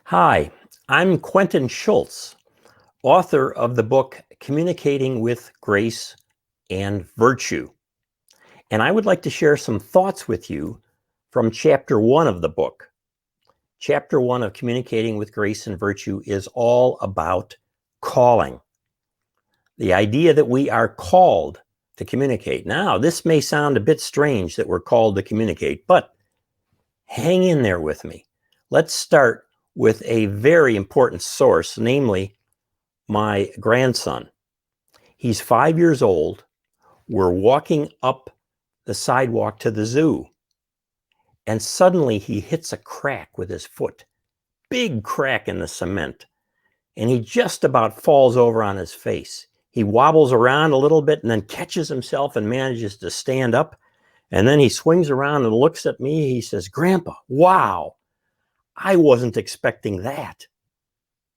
Hi, I'm Quentin Schultz, author of the book Communicating with Grace and Virtue. And I would like to share some thoughts with you from chapter 1 of the book. Chapter 1 of Communicating with Grace and Virtue is all about calling. The idea that we are called to communicate. Now, this may sound a bit strange that we're called to communicate, but hang in there with me. Let's start with a very important source, namely my grandson. He's 5 years old. We're walking up the sidewalk to the zoo, and suddenly he hits a crack with his foot, big crack in the cement, and he just about falls over on his face. He wobbles around a little bit and then catches himself and manages to stand up, and then he swings around and looks at me. He says, "Grandpa, wow, I wasn't expecting that."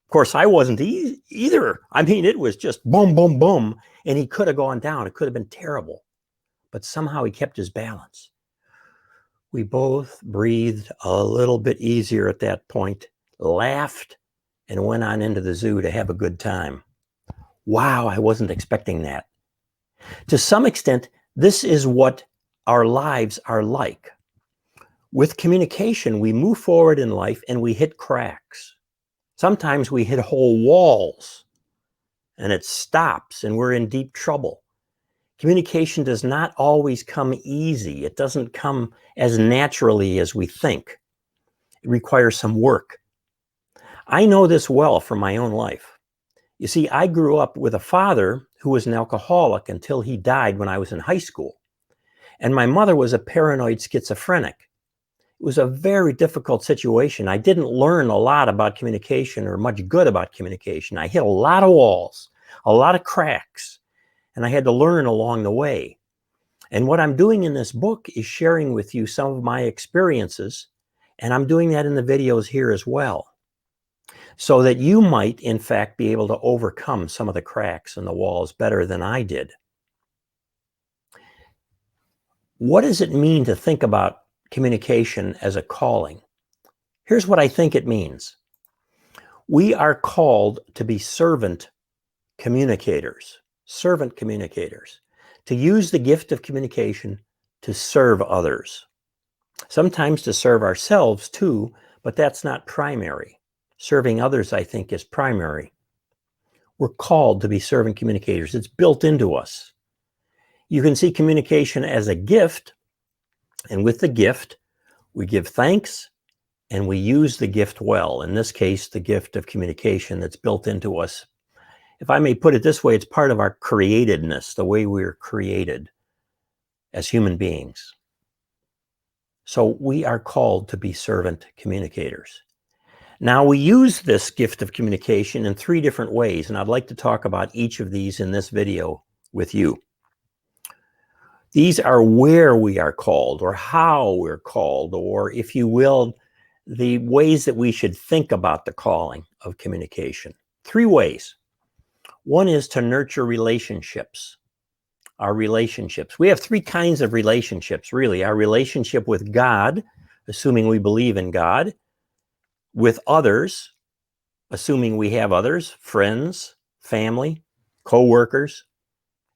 Of course, I wasn't either. I mean, it was just boom, boom, boom, and he could have gone down. It could have been terrible, but somehow he kept his balance. We both breathed a little bit easier at that point, laughed, and went on into the zoo to have a good time. Wow, I wasn't expecting that. To some extent, this is what our lives are like. With communication, we move forward in life and we hit cracks. Sometimes we hit whole walls and it stops and we're in deep trouble. Communication does not always come easy. It doesn't come as naturally as we think. It requires some work. I know this well from my own life. You see, I grew up with a father who was an alcoholic until he died when I was in high school. And my mother was a paranoid schizophrenic. It was a very difficult situation. I didn't learn a lot about communication or much good about communication. I hit a lot of walls, a lot of cracks, and I had to learn along the way. And what I'm doing in this book is sharing with you some of my experiences, and I'm doing that in the videos here as well, so that you might, in fact, be able to overcome some of the cracks in the walls better than I did. What does it mean to think about communication as a calling? Here's what I think it means. We are called to be servant communicators, to use the gift of communication to serve others. Sometimes to serve ourselves too, but that's not primary. Serving others, I think, is primary. We're called to be servant communicators. It's built into us. You can see communication as a gift, and with the gift, we give thanks and we use the gift well. In this case, the gift of communication that's built into us. If I may put it this way, it's part of our createdness, the way we're created as human beings. So we are called to be servant communicators. Now, we use this gift of communication in 3 different ways, and I'd like to talk about each of these in this video with you. These are where we are called, or how we're called, or, if you will, the ways that we should think about the calling of communication. 3 ways. One is to nurture relationships. Our relationships. We have 3 kinds of relationships, really. Our relationship with God, assuming we believe in God, with others, assuming we have others, friends, family, co-workers,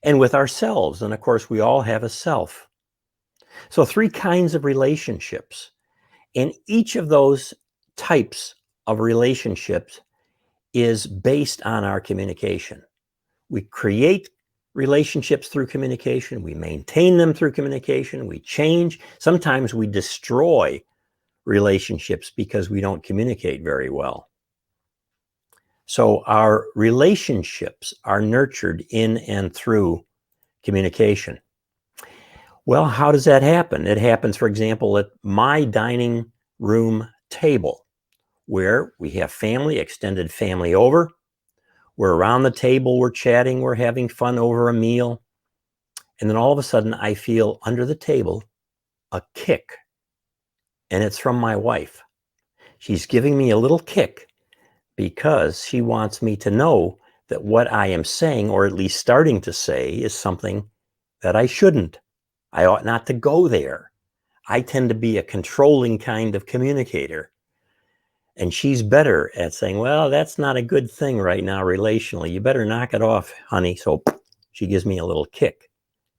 and with ourselves. And of course, we all have a self. So 3 kinds of relationships. And each of those types of relationships is based on our communication. We create relationships through communication. We maintain them through communication. We change. Sometimes we destroy relationships because we don't communicate very well. So our relationships are nurtured in and through communication. Well, how does that happen? It happens, for example, at my dining room table, where we have family, extended family over. We're around the table, we're chatting, we're having fun over a meal. And then all of a sudden, I feel under the table a kick. And it's from my wife. She's giving me a little kick because she wants me to know that what I am saying, or at least starting to say, is something that I shouldn't. I ought not to go there. I tend to be a controlling kind of communicator. And she's better at saying, well, that's not a good thing right now relationally. You better knock it off, honey. So she gives me a little kick.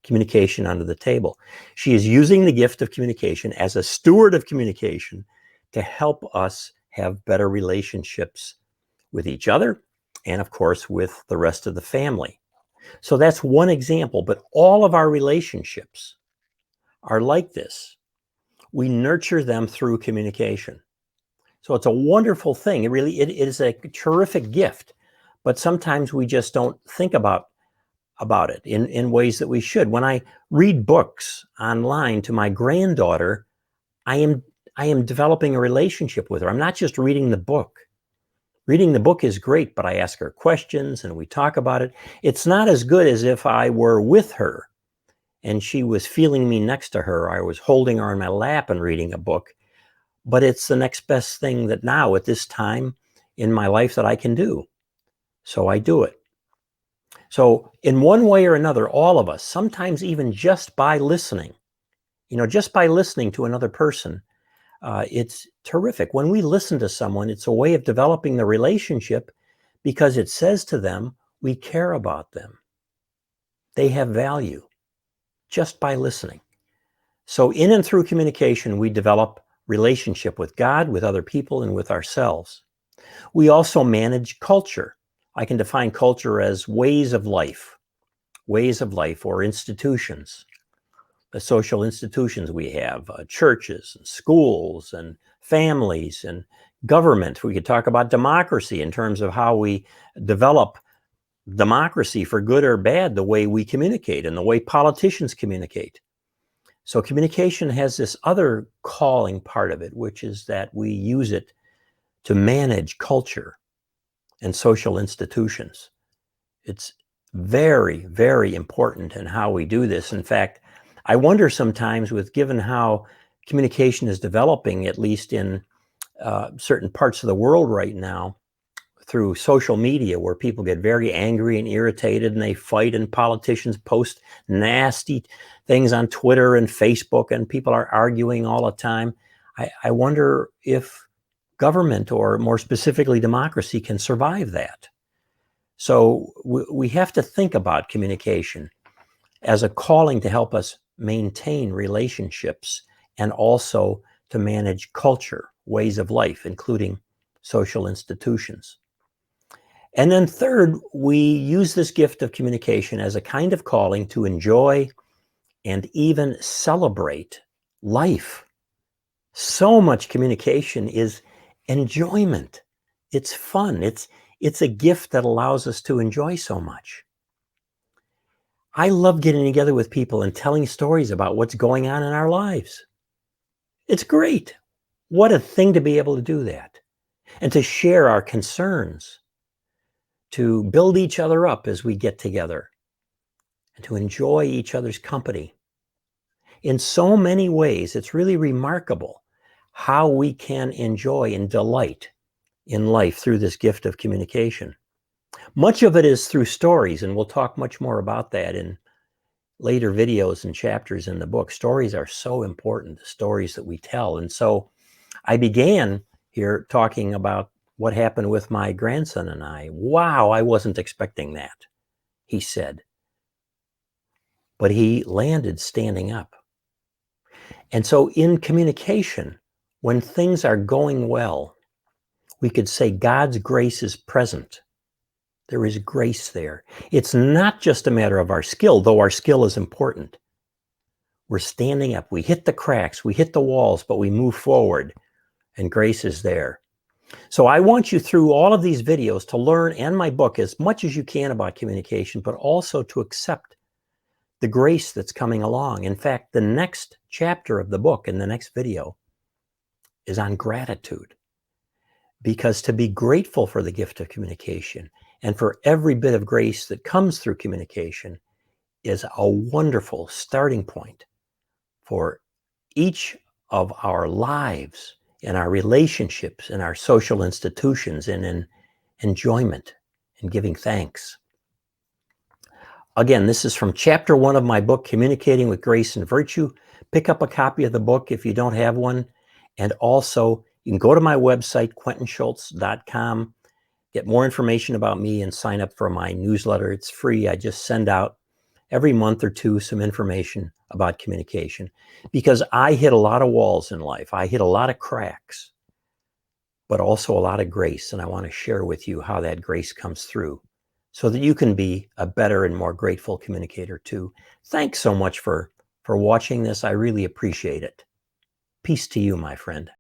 Communication under the table. She is using the gift of communication as a steward of communication to help us have better relationships with each other and, of course, with the rest of the family. So that's one example, but all of our relationships are like this. We nurture them through communication. So it's a wonderful thing. It is a terrific gift, but sometimes we just don't think about it in ways that we should. When I read books online to my granddaughter, I am developing a relationship with her. I'm not just reading the book. Reading the book is great, but I ask her questions and we talk about it. It's not as good as if I were with her and she was feeling me next to her. I was holding her on my lap and reading a book. But it's the next best thing that now at this time in my life that I can do. So I do it. So in one way or another, all of us, sometimes even just by listening, just by listening to another person, it's terrific. When we listen to someone, it's a way of developing the relationship because it says to them, we care about them. They have value just by listening. So in and through communication, we develop relationship with God, with other people, and with ourselves. We also manage culture. I can define culture as ways of life or institutions, the social institutions we have, churches, and schools, and families, and government. We could talk about democracy in terms of how we develop democracy for good or bad, the way we communicate and the way politicians communicate. So communication has this other calling part of it, which is that we use it to manage culture and social institutions. It's very, very important in how we do this. In fact, I wonder sometimes given how communication is developing, at least in certain parts of the world right now, through social media, where people get very angry and irritated and they fight, and politicians post nasty things on Twitter and Facebook, and people are arguing all the time. I wonder if government, or more specifically democracy, can survive that. So we have to think about communication as a calling to help us maintain relationships and also to manage culture, ways of life, including social institutions. And then third, we use this gift of communication as a kind of calling to enjoy and even celebrate life. So much communication is enjoyment. It's fun. It's a gift that allows us to enjoy so much. I love getting together with people and telling stories about what's going on in our lives. It's great. What a thing to be able to do that and to share our concerns, to build each other up as we get together, and to enjoy each other's company. In so many ways, it's really remarkable how we can enjoy and delight in life through this gift of communication. Much of it is through stories, and we'll talk much more about that in later videos and chapters in the book. Stories are so important, the stories that we tell. And so I began here talking about what happened with my grandson and I. Wow, I wasn't expecting that, he said. But he landed standing up. And so in communication, when things are going well, we could say God's grace is present. There is grace there. It's not just a matter of our skill, though our skill is important. We're standing up. We hit the cracks, we hit the walls, but we move forward, and grace is there. So I want you through all of these videos to learn, and my book, as much as you can about communication, but also to accept the grace that's coming along. In fact, the next chapter of the book in the next video is on gratitude. Because to be grateful for the gift of communication and for every bit of grace that comes through communication is a wonderful starting point for each of our lives and our relationships and our social institutions and in enjoyment and giving thanks. Again, this is from chapter 1 of my book, Communicating with Grace and Virtue. Pick up a copy of the book if you don't have one, and also You can go to my website, quentinschultz.com, get more information about me, and sign up for my newsletter. It's free. I just send out every month or two some information about communication, because I hit a lot of walls in life. I hit a lot of cracks, but also a lot of grace. And I want to share with you how that grace comes through so that you can be a better and more grateful communicator too. Thanks so much for watching this. I really appreciate it. Peace to you, my friend.